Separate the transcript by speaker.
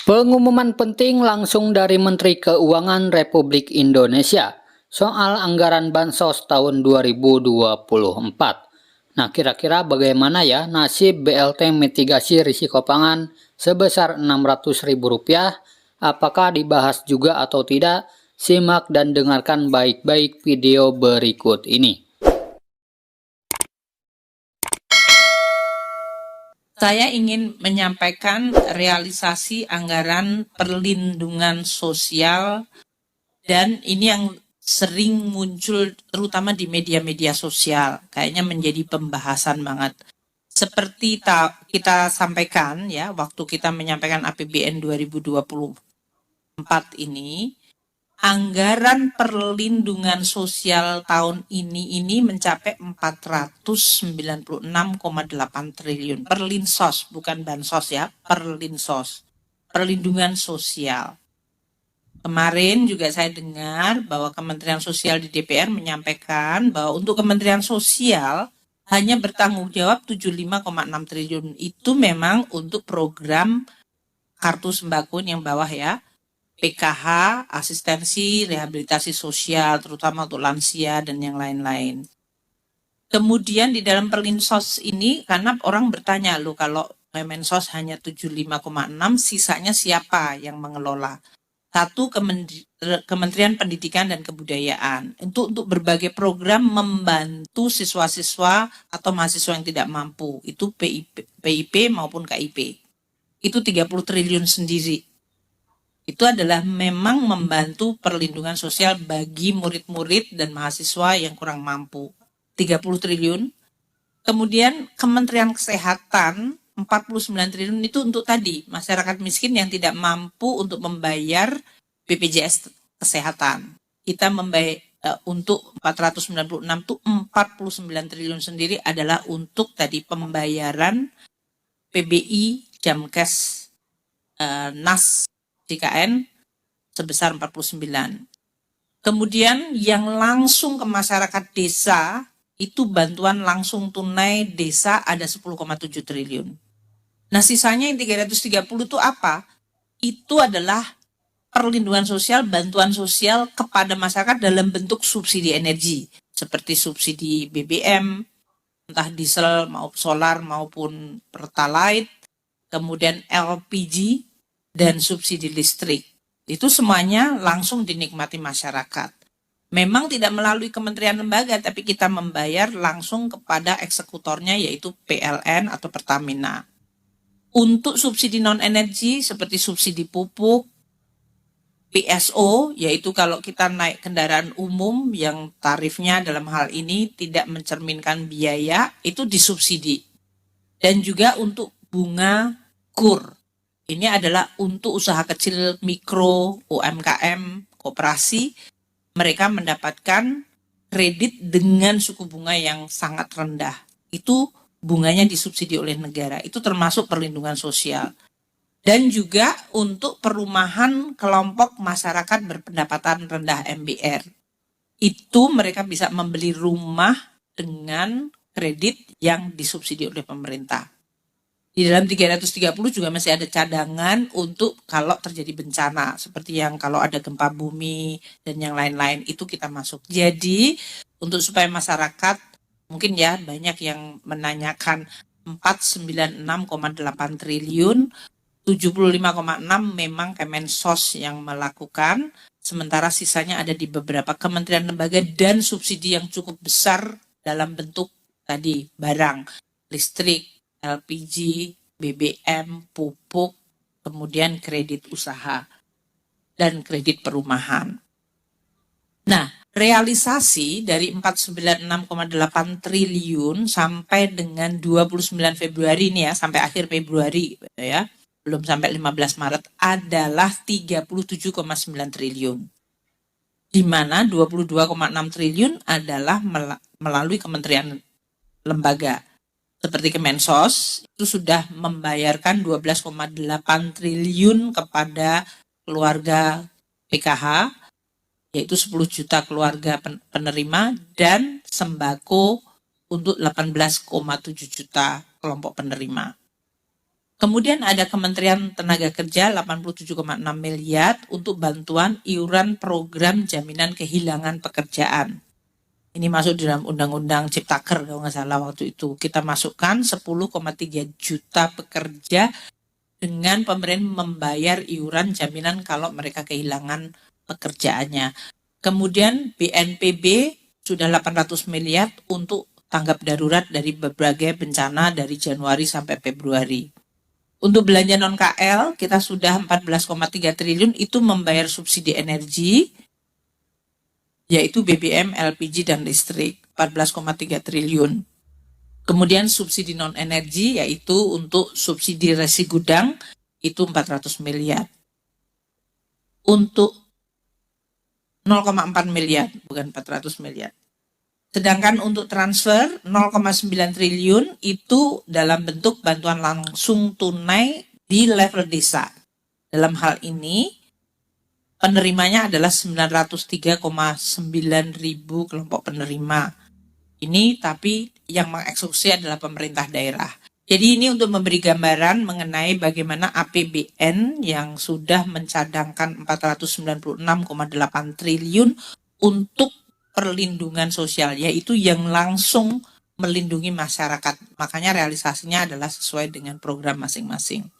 Speaker 1: Pengumuman penting langsung dari Menteri Keuangan Republik Indonesia soal anggaran Bansos tahun 2024. Nah, kira-kira bagaimana ya nasib BLT mitigasi risiko pangan sebesar Rp600.000? Apakah dibahas juga atau tidak? Simak dan dengarkan baik-baik video berikut ini.
Speaker 2: Saya ingin menyampaikan realisasi anggaran perlindungan sosial, dan ini yang sering muncul terutama di media-media sosial, kayaknya menjadi pembahasan banget. Seperti kita sampaikan ya, waktu kita menyampaikan APBN 2024 ini, anggaran perlindungan sosial tahun ini mencapai 496,8 triliun. Perlinsos, bukan bansos ya, perlinsos. Perlindungan sosial. Kemarin juga saya dengar bahwa Kementerian Sosial di DPR menyampaikan bahwa untuk Kementerian Sosial hanya bertanggung jawab 75,6 triliun. Itu memang untuk program kartu sembako yang bawah ya. PKH, asistensi, rehabilitasi sosial, terutama untuk lansia dan yang lain-lain. Kemudian di dalam perlinsos ini, karena orang bertanya, loh kalau Kemensos hanya 75,6, sisanya siapa yang mengelola? Satu, Kementerian Pendidikan dan Kebudayaan, untuk berbagai program membantu siswa-siswa atau mahasiswa yang tidak mampu, itu PIP maupun KIP. Itu 30 triliun sendiri. Itu adalah memang membantu perlindungan sosial bagi murid-murid dan mahasiswa yang kurang mampu. 30 triliun. Kemudian Kementerian Kesehatan 49 triliun itu untuk tadi masyarakat miskin yang tidak mampu untuk membayar BPJS Kesehatan. Kita membayar untuk 496 itu 49 triliun sendiri adalah untuk tadi pembayaran PBI, Jamkes, NAS, JKN sebesar 49. Kemudian yang langsung ke masyarakat desa itu bantuan langsung tunai desa ada 10,7 triliun. Nah, sisanya yang 330 itu apa? Itu adalah perlindungan sosial, bantuan sosial kepada masyarakat dalam bentuk subsidi energi, seperti subsidi BBM, entah diesel maupun solar maupun pertalite, kemudian LPG, dan subsidi listrik. Itu semuanya langsung dinikmati masyarakat. Memang tidak melalui kementerian lembaga, tapi kita membayar langsung kepada eksekutornya, yaitu PLN atau Pertamina. Untuk subsidi non-energi seperti subsidi pupuk, PSO, yaitu kalau kita naik kendaraan umum yang tarifnya dalam hal ini tidak mencerminkan biaya, itu disubsidi. Dan juga untuk bunga KUR. Ini adalah untuk usaha kecil, mikro, UMKM, koperasi. Mereka mendapatkan kredit dengan suku bunga yang sangat rendah. Itu bunganya disubsidi oleh negara. Itu termasuk perlindungan sosial. Dan juga untuk perumahan kelompok masyarakat berpendapatan rendah MBR. Itu mereka bisa membeli rumah dengan kredit yang disubsidi oleh pemerintah. Di dalam 330 juga masih ada cadangan untuk kalau terjadi bencana, seperti yang kalau ada gempa bumi dan yang lain-lain, itu kita masuk. Jadi untuk supaya masyarakat, mungkin ya banyak yang menanyakan 496,8 triliun, 75,6 memang Kemensos yang melakukan, sementara sisanya ada di beberapa kementerian lembaga dan subsidi yang cukup besar dalam bentuk tadi barang, listrik, LPG, BBM, pupuk, kemudian kredit usaha, dan kredit perumahan. Nah, realisasi dari 496,8 triliun sampai dengan 29 Februari ini ya, sampai akhir Februari ya, belum sampai 15 Maret, adalah 37,9 triliun. Di mana 22,6 triliun adalah melalui kementerian lembaga. Seperti Kemensos, itu sudah membayarkan 12,8 triliun kepada keluarga PKH, yaitu 10 juta keluarga penerima, dan sembako untuk 18,7 juta kelompok penerima. Kemudian ada Kementerian Tenaga Kerja 87,6 miliar untuk bantuan iuran program jaminan kehilangan pekerjaan. Ini masuk dalam Undang-Undang Ciptaker kalau nggak salah waktu itu. Kita masukkan 10,3 juta pekerja dengan pemerintah membayar iuran jaminan kalau mereka kehilangan pekerjaannya. Kemudian BNPB sudah 800 miliar untuk tanggap darurat dari berbagai bencana dari Januari sampai Februari. Untuk belanja non-KL, kita sudah 14,3 triliun itu membayar subsidi energi, yaitu BBM, LPG, dan listrik, 14,3 triliun. Kemudian subsidi non-energi, yaitu untuk subsidi resi gudang, itu 400 miliar. Untuk 0,4 miliar, bukan 400 miliar. Sedangkan untuk transfer 0,9 triliun itu dalam bentuk bantuan langsung tunai di level desa. Dalam hal ini penerimanya adalah 903,9 ribu kelompok penerima. Ini tapi yang mengeksekusi adalah pemerintah daerah. Jadi ini untuk memberi gambaran mengenai bagaimana APBN yang sudah mencadangkan 496,8 triliun untuk perlindungan sosial, yaitu yang langsung melindungi masyarakat. Makanya realisasinya adalah sesuai dengan program masing-masing.